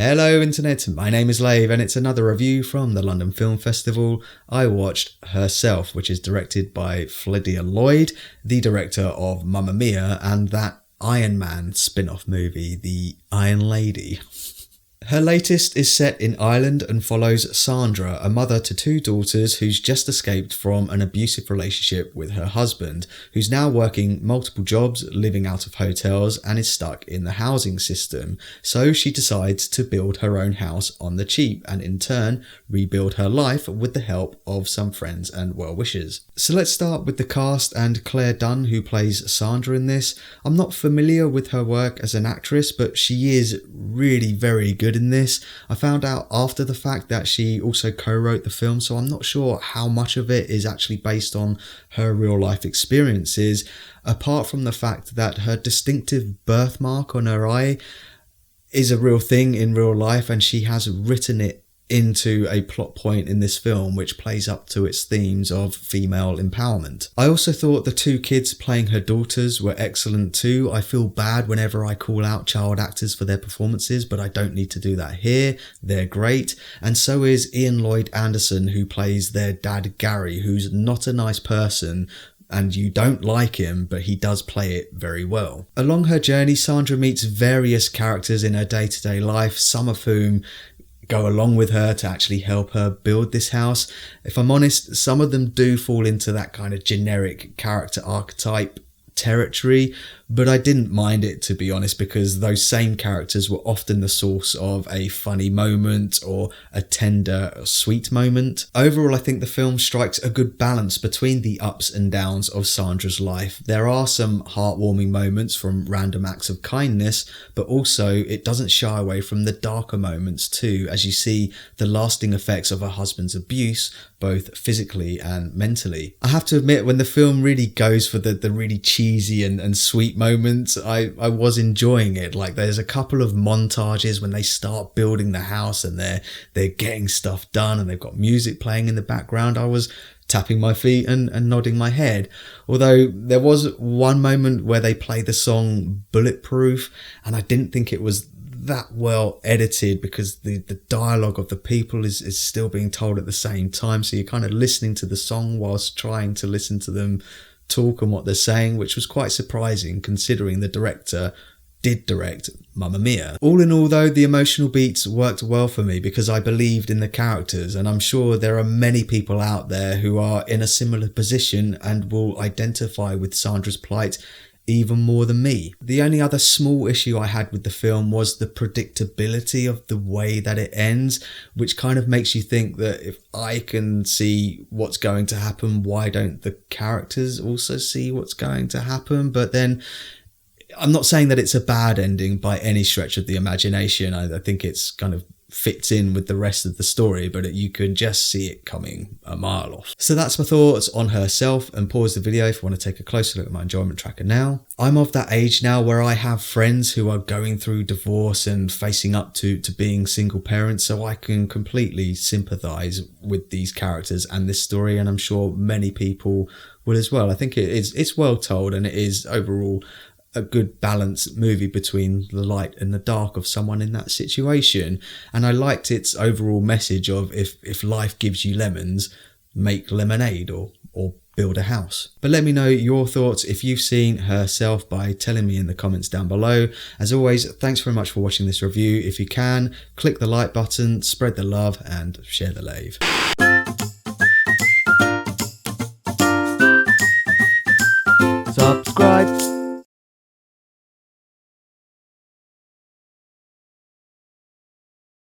Hello internet, my name is Lave and it's another review from the London Film Festival. I watched Herself, which is directed by Phyllidia Lloyd, the director of Mamma Mia and that Iron Man spin-off movie, The Iron Lady. Her latest is set in Ireland and follows Sandra, a mother to two daughters who's just escaped from an abusive relationship with her husband, who's now working multiple jobs, living out of hotels and is stuck in the housing system. So she decides to build her own house on the cheap and in turn rebuild her life with the help of some friends and well-wishers. So let's start with the cast and Clare Dunne, who plays Sandra in this. I'm not familiar with her work as an actress, but she is really very good in this. I found out after the fact that she also co-wrote the film, so I'm not sure how much of it is actually based on her real life experiences, apart from the fact that her distinctive birthmark on her eye is a real thing in real life and she has written it into a plot point in this film which plays up to its themes of female empowerment. I also thought the two kids playing her daughters were excellent too. I feel bad whenever I call out child actors for their performances, but I don't need to do that here. They're great. And so is Ian Lloyd Anderson, who plays their dad Gary, who's not a nice person, and you don't like him, but he does play it very well. Along her journey, Sandra meets various characters in her day-to-day life, some of whom go along with her to actually help her build this house. If I'm honest, some of them do fall into that kind of generic character archetype territory, but I didn't mind it, to be honest, because those same characters were often the source of a funny moment or a tender or sweet moment. Overall, I think the film strikes a good balance between the ups and downs of Sandra's life. There are some heartwarming moments from random acts of kindness, but also it doesn't shy away from the darker moments too, as you see the lasting effects of her husband's abuse, both physically and mentally. I have to admit, when the film really goes for the really cheesy and sweet moments, I was enjoying it. Like, there's a couple of montages when they start building the house and they're getting stuff done and they've got music playing in the background. I was tapping my feet and nodding my head. Although there was one moment where they play the song Bulletproof and I didn't think it was that well edited because the dialogue of the people is still being told at the same time, so you're kind of listening to the song whilst trying to listen to them talk and what they're saying, which was quite surprising considering the director did direct Mamma Mia. All in all though, the emotional beats worked well for me because I believed in the characters, and I'm sure there are many people out there who are in a similar position and will identify with Sandra's plight even more than me. The only other small issue I had with the film was the predictability of the way that it ends, which kind of makes you think that if I can see what's going to happen, why don't the characters also see what's going to happen? But then I'm not saying that it's a bad ending by any stretch of the imagination. I think it's kind of fits in with the rest of the story, but you can just see it coming a mile off. So that's my thoughts on Herself, and pause the video if you want to take a closer look at my enjoyment tracker now. I'm of that age now where I have friends who are going through divorce and facing up to being single parents, so I can completely sympathise with these characters and this story, and I'm sure many people will as well. I think it's well told, and it is overall a good balanced movie between the light and the dark of someone in that situation. And I liked its overall message of if life gives you lemons, make lemonade or build a house. But let me know your thoughts if you've seen Herself by telling me in the comments down below. As always, thanks very much for watching this review. If you can, click the like button, spread the love and share the lave. Subscribe.